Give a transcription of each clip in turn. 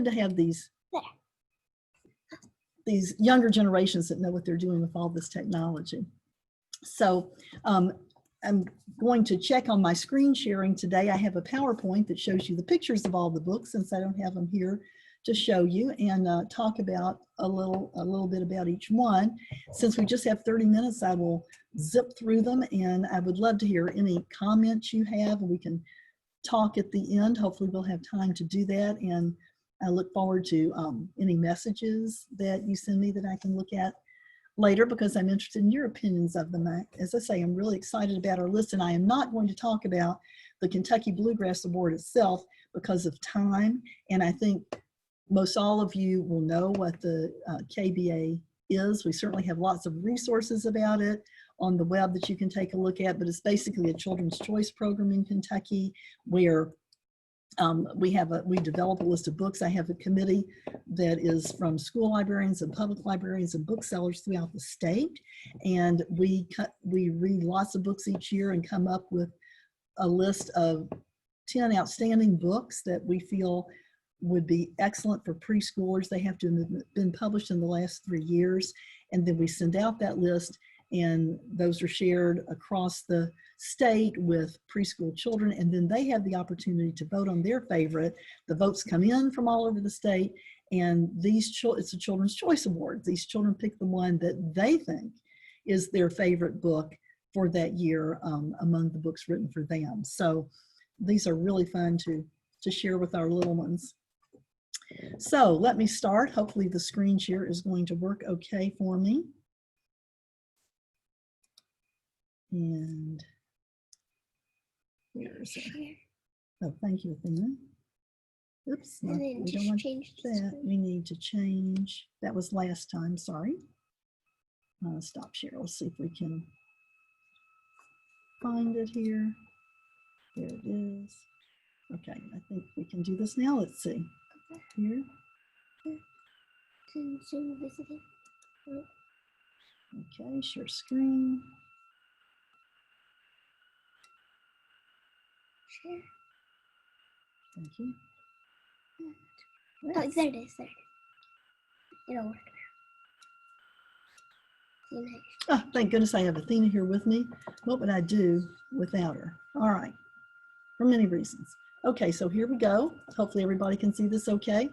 To have these younger generations that know what they're doing with all this technology. So I'm going to check on my screen sharing today. I have a PowerPoint that shows you the pictures of all the books, since I don't have them here to show you, and talk about a little bit about each one. Since we just have 30 minutes, I will zip through them, and I would love to hear any comments you have. We can talk at the end. Hopefully we'll have time to do that, and I look forward to any messages that you send me that I can look at later, because I'm interested in your opinions of them. As I say, I'm really excited about our list, and I am not going to talk about the Kentucky Bluegrass Award itself because of time, and I think most all of you will know what the KBA is. We certainly have lots of resources about it on the web that you can take a look at, but it's basically a children's choice program in Kentucky where we develop a list of books. I have a committee that is from school librarians and public librarians and booksellers throughout the state, and we read lots of books each year and come up with a list of 10 outstanding books that we feel would be excellent for preschoolers. They have to have been published in the last 3 years, and then we send out that list, and those are shared across the state with preschool children, and then they have the opportunity to vote on their favorite. The votes come in from all over the state, and it's a Children's Choice Award. These children pick the one that they think is their favorite book for that year among the books written for them. So these are really fun to share with our little ones. So let me start. Hopefully the screen share is going to work okay for me. And where is it? Oh, thank you, Athena. Oops, no, we don't want that. We need to change. That was last time, sorry. Stop share. Let's see if we can find it here. There it is. Okay, I think we can do this now. Let's see. Here. Okay, share screen. Share. Thank you. Oh, there it is. There it is. It'll work now. Oh, thank goodness I have Athena here with me. What would I do without her? All right, for many reasons. Okay, so here we go. Hopefully everybody can see this okay.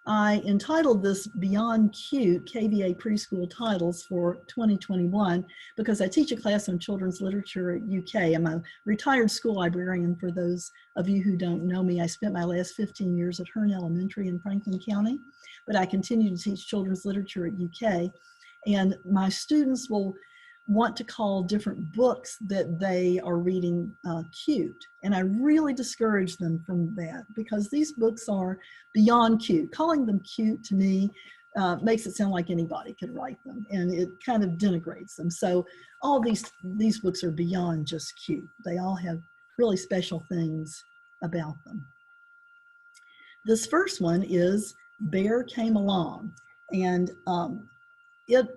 I entitled this Beyond Cute KBA Preschool Titles for 2021 because I teach a class on children's literature at UK. I'm a retired school librarian. For those of you who don't know me, I spent my last 15 years at Hearn Elementary in Franklin County, but I continue to teach children's literature at UK. And my students will want to call different books that they are reading cute. And I really discourage them from that because these books are beyond cute. Calling them cute to me makes it sound like anybody could write them, and it kind of denigrates them. So all these books are beyond just cute. They all have really special things about them. This first one is Bear Came Along, and it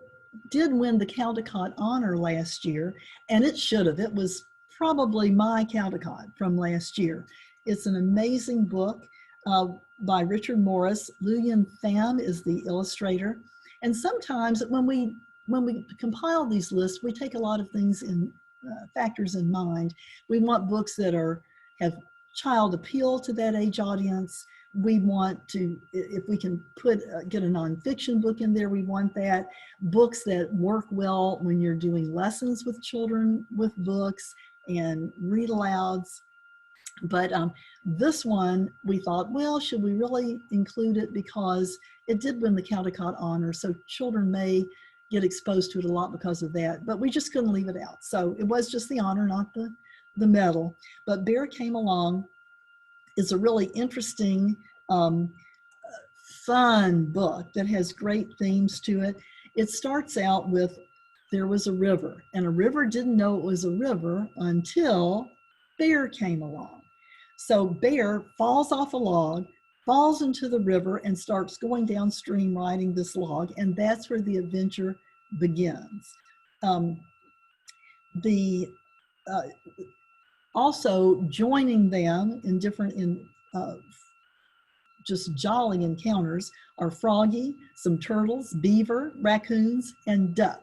did win the Caldecott honor last year, and it should have. It was probably my Caldecott from last year. It's an amazing book by Richard Morris. Luyan Pham is the illustrator. And sometimes when we compile these lists, we take a lot of things in factors in mind. We want books that have child appeal to that age audience. We want to, if we can get a nonfiction book in there, we want that. Books that work well when you're doing lessons with children with books and read alouds. But this one, we thought, well, should we really include it because it did win the Caldecott honor, so children may get exposed to it a lot because of that, but we just couldn't leave it out. So it was just the honor, not the medal. But Bear Came Along is a really interesting, fun book that has great themes to it. It starts out with, there was a river, and a river didn't know it was a river until Bear came along. So Bear falls off a log, falls into the river, and starts going downstream riding this log, and that's where the adventure begins. Also joining them in different just jolly encounters are Froggy, some turtles, beaver, raccoons, and duck.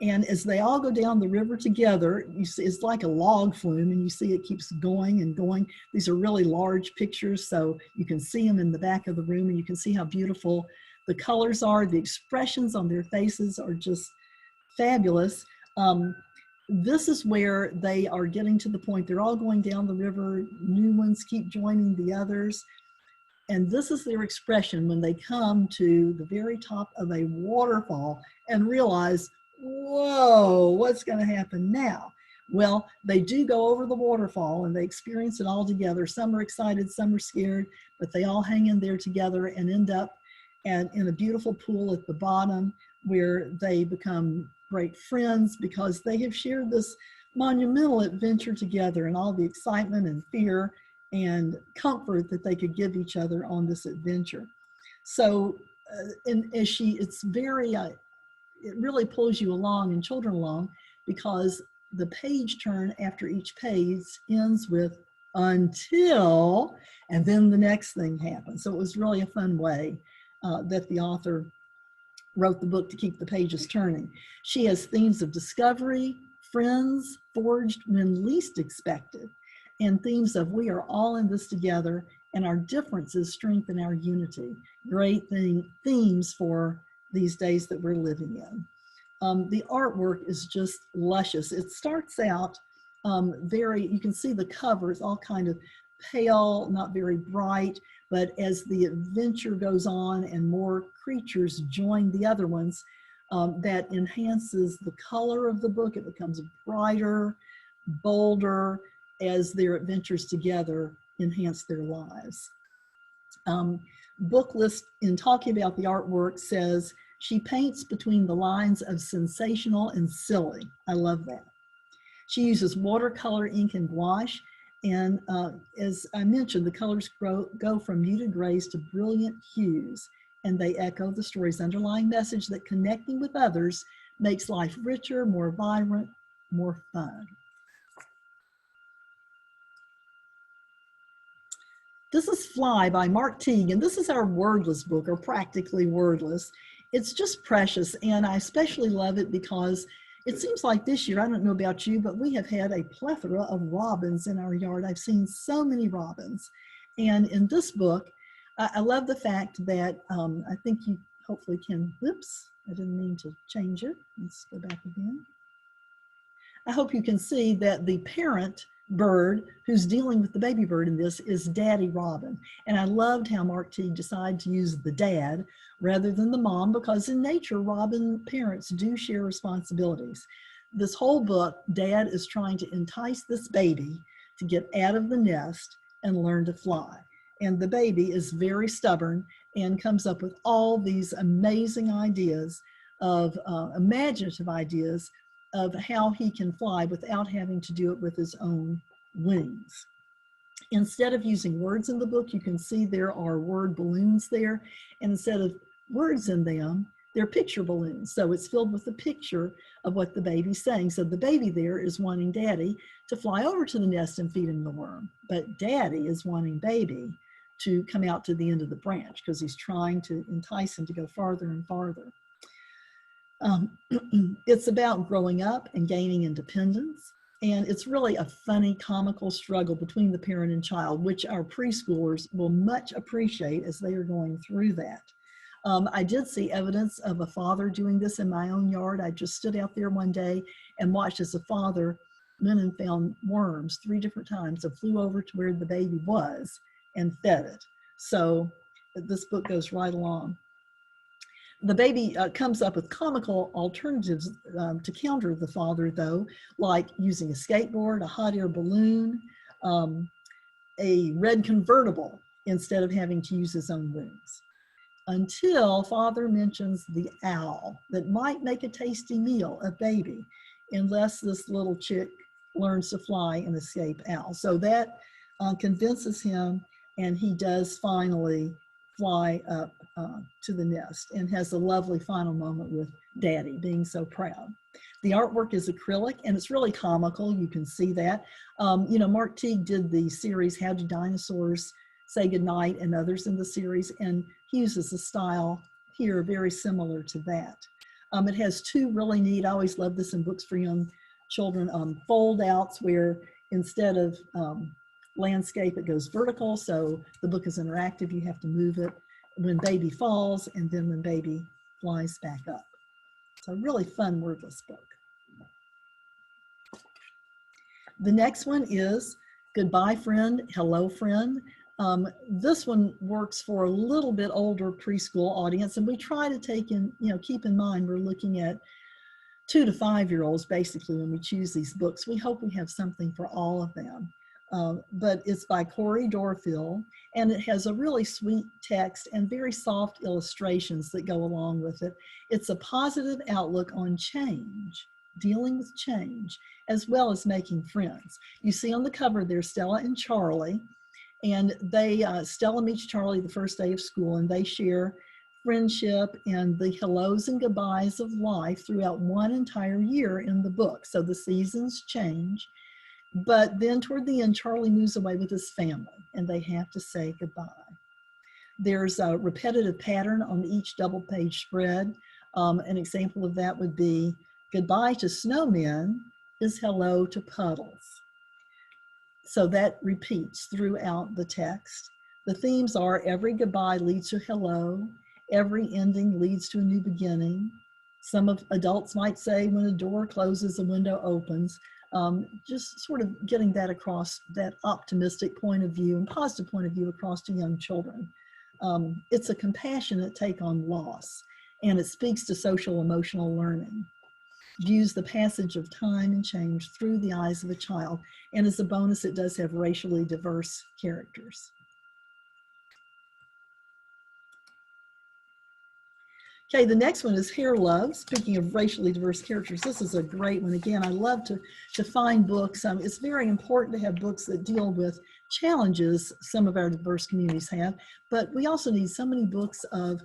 And as they all go down the river together, you see it's like a log flume, and you see it keeps going and going. These are really large pictures, so you can see them in the back of the room, and you can see how beautiful the colors are. The expressions on their faces are just fabulous. This is where they are getting to the point. They're all going down the river. New ones keep joining the others. And this is their expression when they come to the very top of a waterfall and realize, whoa, what's going to happen now? Well, they do go over the waterfall and they experience it all together. Some are excited, some are scared, but they all hang in there together and end up in a beautiful pool at the bottom where they become great friends because they have shared this monumental adventure together and all the excitement and fear and comfort that they could give each other on this adventure. So, it's very, it really pulls you along and children along because the page turn after each page ends with until, and then the next thing happens. So it was really a fun way that the author wrote the book to keep the pages turning. She has themes of discovery, friends forged when least expected, and themes of we are all in this together and our differences strengthen our unity. Great themes for these days that we're living in. The artwork is just luscious. It starts out you can see the cover is all kind of pale, not very bright, but as the adventure goes on and more creatures join the other ones, that enhances the color of the book. It becomes brighter, bolder, as their adventures together enhance their lives. Book list, in talking about the artwork, says she paints between the lines of sensational and silly. I love that. She uses watercolor ink and gouache, and as I mentioned, the colors go from muted grays to brilliant hues, and they echo the story's underlying message that connecting with others makes life richer, more vibrant, more fun. This is Fly by Mark Teague, and this is our wordless book, or practically wordless. It's just precious, and I especially love it because it seems like this year, I don't know about you, but we have had a plethora of robins in our yard. I've seen so many robins. And in this book, I love the fact that I think you hopefully can, whoops, I didn't mean to change it. Let's go back again. I hope you can see that the parent bird who's dealing with the baby bird in this is Daddy Robin. And I loved how Mark Teague decided to use the dad rather than the mom, because in nature, robin parents do share responsibilities. This whole book, Dad is trying to entice this baby to get out of the nest and learn to fly. And the baby is very stubborn and comes up with all these amazing ideas of imaginative ideas of how he can fly without having to do it with his own wings. Instead of using words in the book, you can see there are word balloons there. And instead of words in them, they're picture balloons. So it's filled with a picture of what the baby's saying. So the baby there is wanting Daddy to fly over to the nest and feed him the worm. But Daddy is wanting Baby to come out to the end of the branch because he's trying to entice him to go farther and farther. It's about growing up and gaining independence. And it's really a funny, comical struggle between the parent and child, which our preschoolers will much appreciate as they are going through that. I did see evidence of a father doing this in my own yard. I just stood out there one day and watched as a father went and found worms 3 different times and flew over to where the baby was and fed it. So this book goes right along. The baby comes up with comical alternatives to counter the father, though, like using a skateboard, a hot air balloon, a red convertible, instead of having to use his own wings. Until father mentions the owl that might make a tasty meal of Baby, unless this little chick learns to fly and escape owl. So that convinces him, and he does finally fly up to the nest, and has a lovely final moment with Daddy being so proud. The artwork is acrylic, and it's really comical. You can see that. You know, Mark Teague did the series How Do Dinosaurs Say Goodnight and others in the series, and he uses a style here very similar to that. It has two really neat, I always love this in books for young children, fold outs where instead of landscape, it goes vertical. So the book is interactive. You have to move it when baby falls and then when baby flies back up. It's a really fun wordless book. The next one is Goodbye Friend, Hello Friend. This one works for a little bit older preschool audience, and we try to take in, you know, keep in mind we're looking at 2 to 5-year-olds basically when we choose these books. We hope we have something for all of them. But it's by Corey Dorfield, and it has a really sweet text and very soft illustrations that go along with it. It's a positive outlook on change, dealing with change, as well as making friends. You see on the cover there's Stella and Charlie, and they, Stella meets Charlie the first day of school, and they share friendship and the hellos and goodbyes of life throughout one entire year in the book. So the seasons change, but then toward the end, Charlie moves away with his family, and they have to say goodbye. There's a repetitive pattern on each double-page spread. An example of that would be, goodbye to snowmen is hello to puddles. So that repeats throughout the text. The themes are every goodbye leads to hello, every ending leads to a new beginning. Some of adults might say when a door closes, a window opens. Just sort of getting that across, that optimistic point of view and positive point of view across to young children. It's a compassionate take on loss, and it speaks to social emotional learning. Views the passage of time and change through the eyes of a child, and as a bonus, it does have racially diverse characters. Okay, the next one is Hair Love. Speaking of racially diverse characters, this is a great one. Again, I love to find books. It's very important to have books that deal with challenges some of our diverse communities have, but we also need so many books of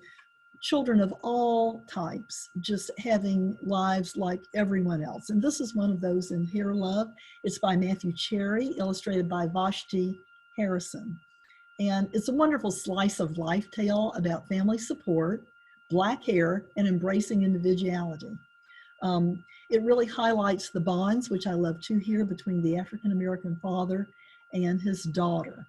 children of all types just having lives like everyone else. And this is one of those in Hair Love. It's by Matthew Cherry, illustrated by Vashti Harrison. And it's a wonderful slice of life tale about family support, Black hair, and embracing individuality. It really highlights the bonds, which I love too here, between the African-American father and his daughter.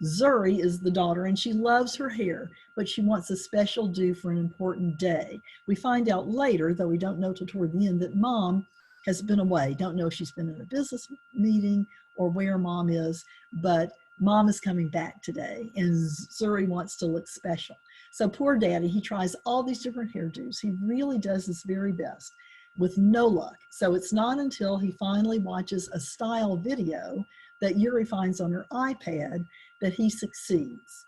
Zuri is the daughter, and she loves her hair, but she wants a special do for an important day. We find out later, though we don't know till toward the end, that mom has been away. Don't know if she's been in a business meeting or where mom is, but mom is coming back today, and Zuri wants to look special. So poor daddy, he tries all these different hairdos. He really does his very best with no luck. So it's not until he finally watches a style video that Yuri finds on her iPad that he succeeds.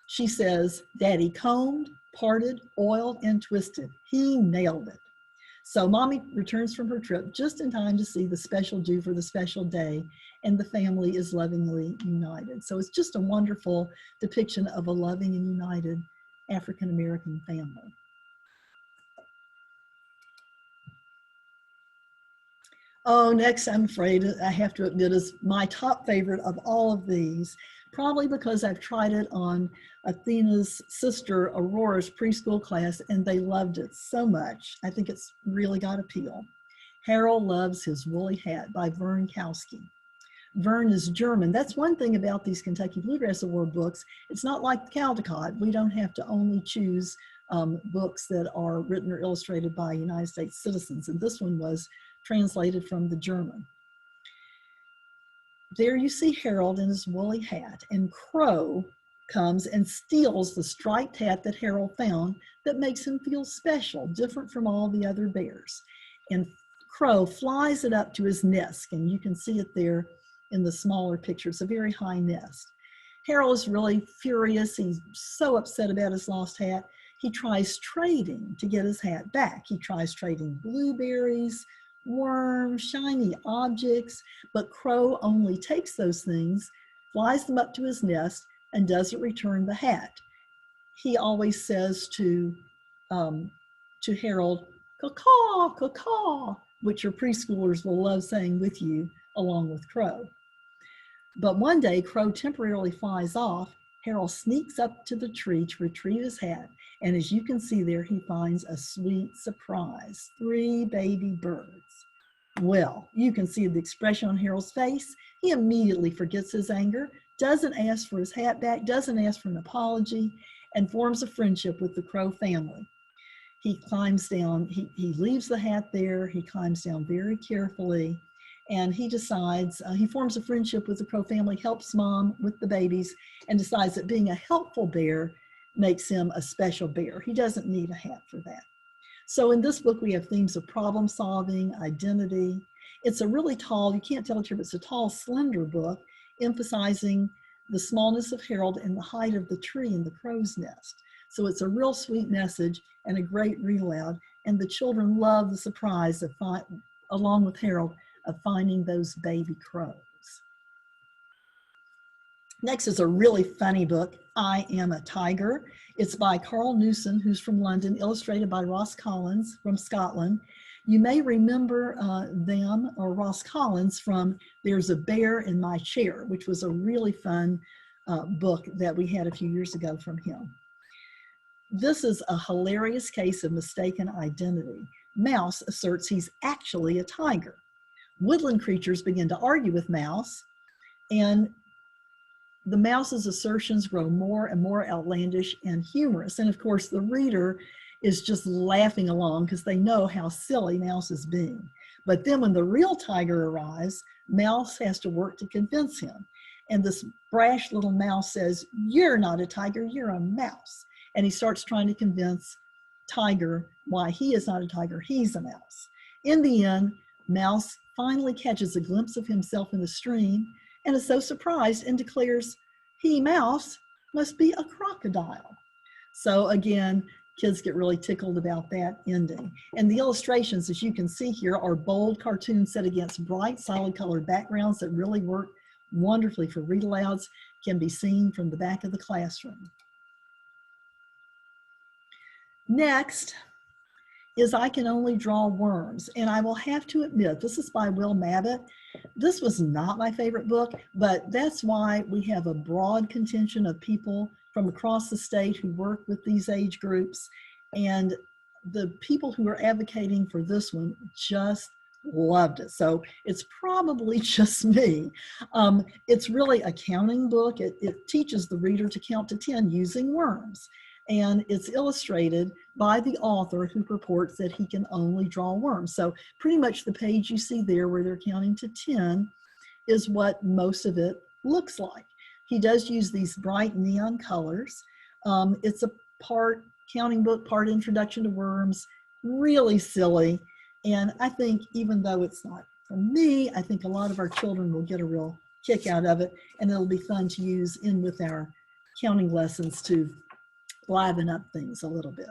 She says, Daddy combed, parted, oiled, and twisted. He nailed it. So mommy returns from her trip just in time to see the special do for the special day, and the family is lovingly united. So it's just a wonderful depiction of a loving and united African-American family. Oh, next, I'm afraid I have to admit, is my top favorite of all of these, probably because I've tried it on Athena's sister Aurora's preschool class, and they loved it so much. I think it's really got appeal. Harold Loves His Woolly Hat by Vern Kowski. Vern is German. That's one thing about these Kentucky Bluegrass Award books. It's not like the Caldecott. We don't have to only choose books that are written or illustrated by United States citizens, and this one was translated from the German. There you see Harold in his woolly hat, and Crow comes and steals the striped hat that Harold found that makes him feel special, different from all the other bears. And Crow flies it up to his nest, and you can see it there in the smaller picture. It's a very high nest. Harold is really furious. He's so upset about his lost hat. He tries trading to get his hat back. He tries trading blueberries, worms, shiny objects, but Crow only takes those things, flies them up to his nest, and doesn't return the hat. he always says to Harold, caw, caw, which your preschoolers will love saying with you along with Crow. But one day, Crow temporarily flies off. Harold sneaks up to the tree to retrieve his hat. And as you can see there, he finds a sweet surprise, 3 baby birds. Well, you can see the expression on Harold's face. He immediately forgets his anger, doesn't ask for his hat back, doesn't ask for an apology, and forms a friendship with the Crow family. He climbs down, he leaves the hat there, he climbs down very carefully, and he decides, he forms a friendship with the Crow family, helps Mom with the babies, and decides that being a helpful bear makes him a special bear. He doesn't need a hat for that. So in this book, we have themes of problem solving, identity. It's a really tall, you can't tell it here, but it's a tall, slender book, emphasizing the smallness of Harold and the height of the tree in the crow's nest. So it's a real sweet message and a great read aloud. And the children love the surprise of, along with Harold, of finding those baby crows. Next is a really funny book, I Am a Tiger. It's by Carl Newson, who's from London, illustrated by Ross Collins from Scotland. You may remember them or Ross Collins from There's a Bear in My Chair, which was a really fun book that we had a few years ago from him. This is a hilarious case of mistaken identity. Mouse asserts he's actually a tiger. Woodland creatures begin to argue with Mouse, and the mouse's assertions grow more and more outlandish and humorous. And of course, the reader is just laughing along because they know how silly Mouse is being. But then when the real tiger arrives, Mouse has to work to convince him. And this brash little mouse says, "You're not a tiger, you're a mouse." And he starts trying to convince Tiger why he is not a tiger, he's a mouse. In the end, Mouse finally catches a glimpse of himself in the stream and is so surprised and declares he, Mouse, must be a crocodile. So again, kids get really tickled about that ending. And the illustrations, as you can see here, are bold cartoons set against bright, solid colored backgrounds that really work wonderfully for read alouds, can be seen from the back of the classroom. Next is I Can Only Draw Worms. And I will have to admit, this is by Will Mabbitt. This was not my favorite book, but that's why we have a broad contingent of people from across the state who work with these age groups. And the people who are advocating for this one just loved it. So it's probably just me. It's really a counting book. It teaches the reader to count to 10 using worms. And it's illustrated by the author who purports that he can only draw worms. So pretty much the page you see there where they're counting to 10 is what most of it looks like. He does use these bright neon colors. It's a part counting book, part introduction to worms, really silly. And I think even though it's not for me, I think a lot of our children will get a real kick out of it, and it'll be fun to use in with our counting lessons to liven up things a little bit.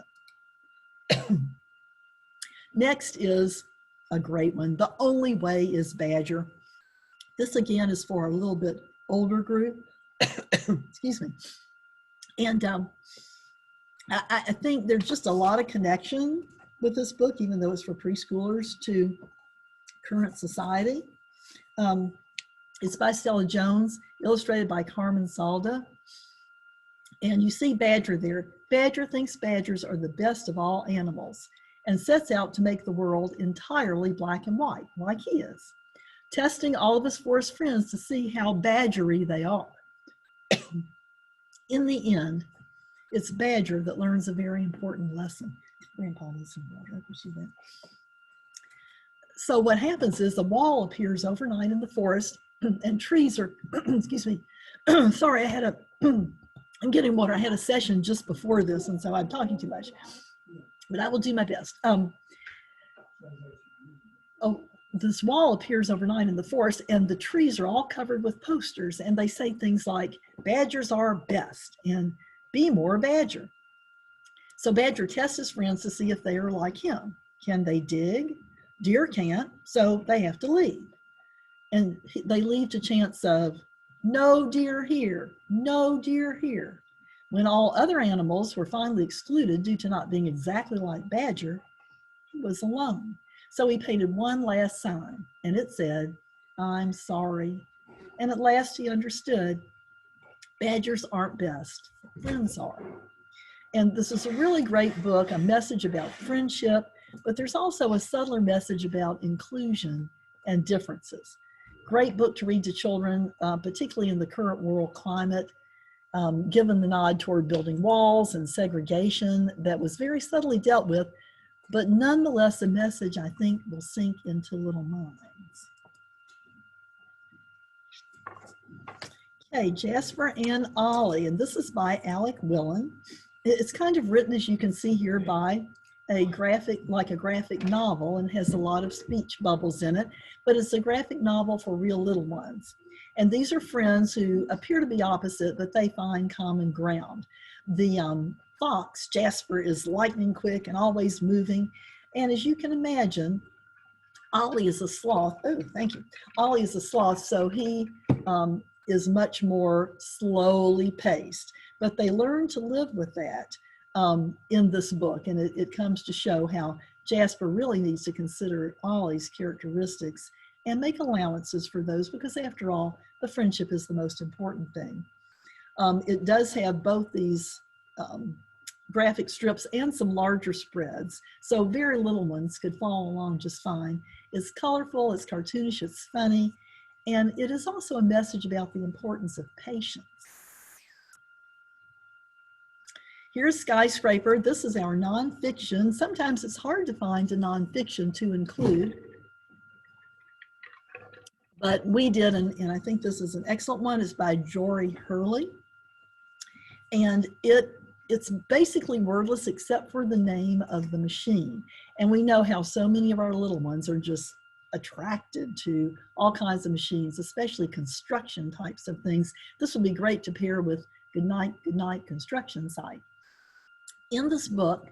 Next is a great one. The Only Way is Badger. This again is for a little bit older group. Excuse me. And I think there's just a lot of connection with this book, even though it's for preschoolers, to current society. It's by Stella Jones, illustrated by Carmen Salda. And you see Badger there. Badger thinks badgers are the best of all animals and sets out to make the world entirely black and white, like he is, testing all of his forest friends to see how badgery they are. In the end, it's Badger that learns a very important lesson. Grandpa needs some water. I can see that. So what happens is a wall appears overnight in the forest, and trees are, excuse me, sorry, I'm getting water. I had a session just before this, and so I'm talking too much, but I will do my best. This wall appears overnight in the forest, and the trees are all covered with posters, and they say things like, "Badgers are best," and "Be more Badger." So Badger tests his friends to see if they are like him. Can they dig? Deer can't, so they have to leave. And they leave to chants of, "No deer here, no deer here." When all other animals were finally excluded due to not being exactly like Badger, he was alone. So he painted one last sign, and it said, "I'm sorry." And at last he understood, badgers aren't best, friends are. And this is a really great book, a message about friendship, but there's also a subtler message about inclusion and differences. Great book to read to children, particularly in the current world climate, given the nod toward building walls and segregation that was very subtly dealt with, but nonetheless a message I think will sink into little minds. Okay, Jasper and Ollie, and this is by Alec Willen. It's kind of written, as you can see here, by a graphic novel, and has a lot of speech bubbles in it, but it's a graphic novel for real little ones. And these are friends who appear to be opposite, but they find common ground. The fox, Jasper, is lightning quick and always moving. And as you can imagine, Ollie is a sloth. Oh, thank you. Ollie is a sloth, so he is much more slowly paced. But they learn to live with that in this book. And it comes to show how Jasper really needs to consider Ollie's characteristics and make allowances for those, because after all, the friendship is the most important thing. It does have both these graphic strips and some larger spreads, so very little ones could follow along just fine. It's colorful, it's cartoonish, it's funny, and it is also a message about the importance of patience. Here's Skyscraper. This is our nonfiction. Sometimes it's hard to find a nonfiction to include, but we did, and I think this is an excellent one. It's by Jory Hurley, and it's basically wordless except for the name of the machine. And we know how so many of our little ones are just attracted to all kinds of machines, especially construction types of things. This would be great to pair with Good Night Construction Site. In this book,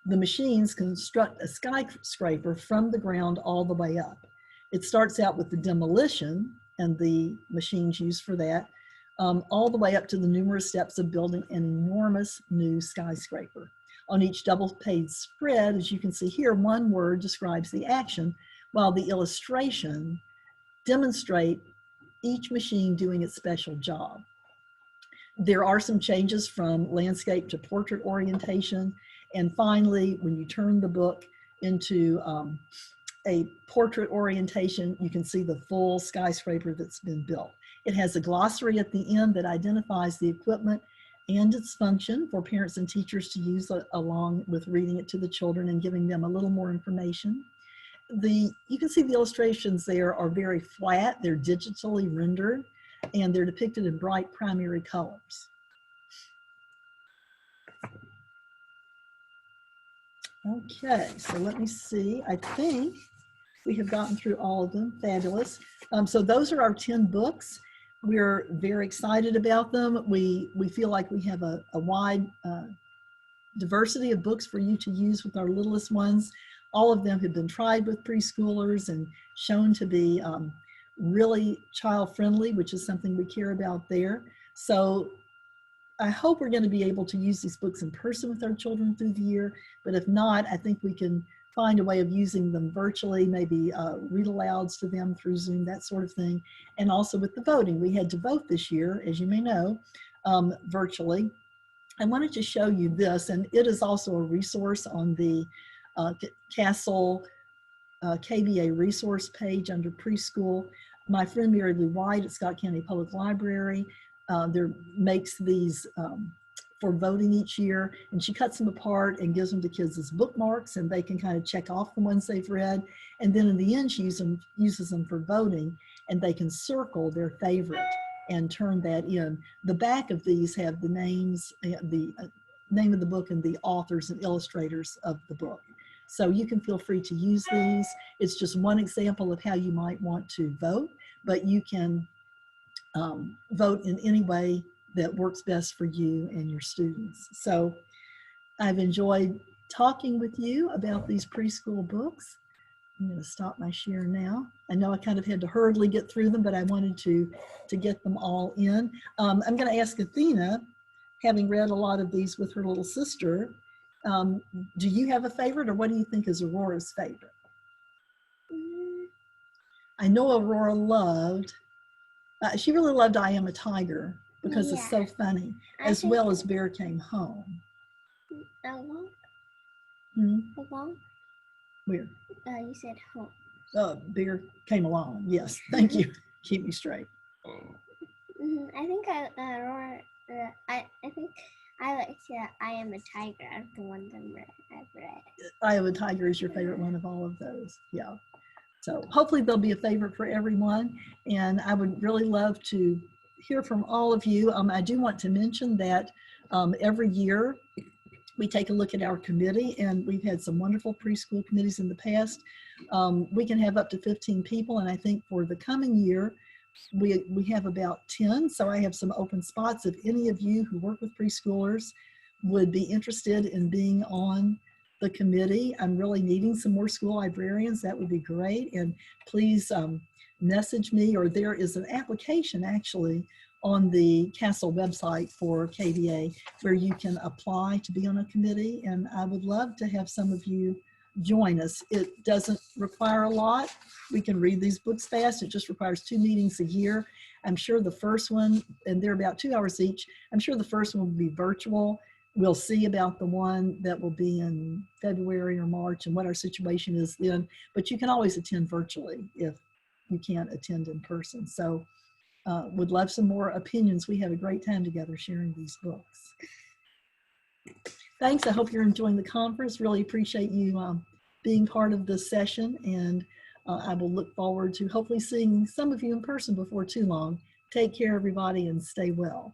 the machines construct a skyscraper from the ground all the way up. It starts out with the demolition and the machines used for that, all the way up to the numerous steps of building an enormous new skyscraper. On each double-page spread, as you can see here, one word describes the action, while the illustration demonstrate each machine doing its special job. There are some changes from landscape to portrait orientation. And finally, when you turn the book into a portrait orientation, you can see the full skyscraper that's been built. It has a glossary at the end that identifies the equipment and its function for parents and teachers to use along with reading it to the children and giving them a little more information. You can see the illustrations there are very flat, they're digitally rendered, and they're depicted in bright primary colors. Okay, so let me see. I think we have gotten through all of them. Fabulous. So those are our 10 books. We're very excited about them. We feel like we have a wide diversity of books for you to use with our littlest ones. All of them have been tried with preschoolers and shown to be really child-friendly, which is something we care about there. So I hope we're going to be able to use these books in person with our children through the year, but if not, I think we can find a way of using them virtually, maybe read alouds to them through Zoom, that sort of thing. And also with the voting, we had to vote this year, as you may know, virtually. I wanted to show you this, and it is also a resource on the KASL KBA resource page under preschool. My friend Mary Lou White at Scott County Public Library makes these for voting each year, and she cuts them apart and gives them to kids as bookmarks, and they can kind of check off the ones they've read, and then in the end she uses them for voting, and they can circle their favorite and turn that in. The back of these have the names, the name of the book and the authors and illustrators of the book. So you can feel free to use these. It's just one example of how you might want to vote, but you can vote in any way that works best for you and your students. So I've enjoyed talking with you about these preschool books. I'm going to stop my share now. I know I kind of had to hurriedly get through them, but I wanted to get them all in. I'm going to ask Athena, having read a lot of these with her little sister, do you have a favorite, or what do you think is Aurora's favorite? I know Aurora loved, she really loved I Am a Tiger because it's so funny, as well as Bear Came Home. Along? Where? You said home. Bear Came Along. Yes, thank you. Keep me straight. I think Aurora. I think I like I Am a Tiger. Of the ones I've read. I Am a Tiger is your favorite one of all of those. Yeah. So hopefully they'll be a favorite for everyone. And I would really love to hear from all of you. I do want to mention that every year we take a look at our committee, and we've had some wonderful preschool committees in the past. We can have up to 15 people, and I think for the coming year, we have about 10. So I have some open spots. If any of you who work with preschoolers would be interested in being on the committee, I'm really needing some more school librarians. That would be great. And please message me, or there is an application actually on the KASL website for KBA where you can apply to be on a committee. And I would love to have some of you join us. It doesn't require a lot. We can read these books fast. It just requires 2 meetings a year. I'm sure the first one, and they're about 2 hours each, I'm sure the first one will be virtual. We'll see about the one that will be in February or March and what our situation is then, but you can always attend virtually if you can't attend in person. So would love some more opinions. We have a great time together sharing these books. Thanks. I hope you're enjoying the conference. Really appreciate you being part of this session, and I will look forward to hopefully seeing some of you in person before too long. Take care, everybody, and stay well.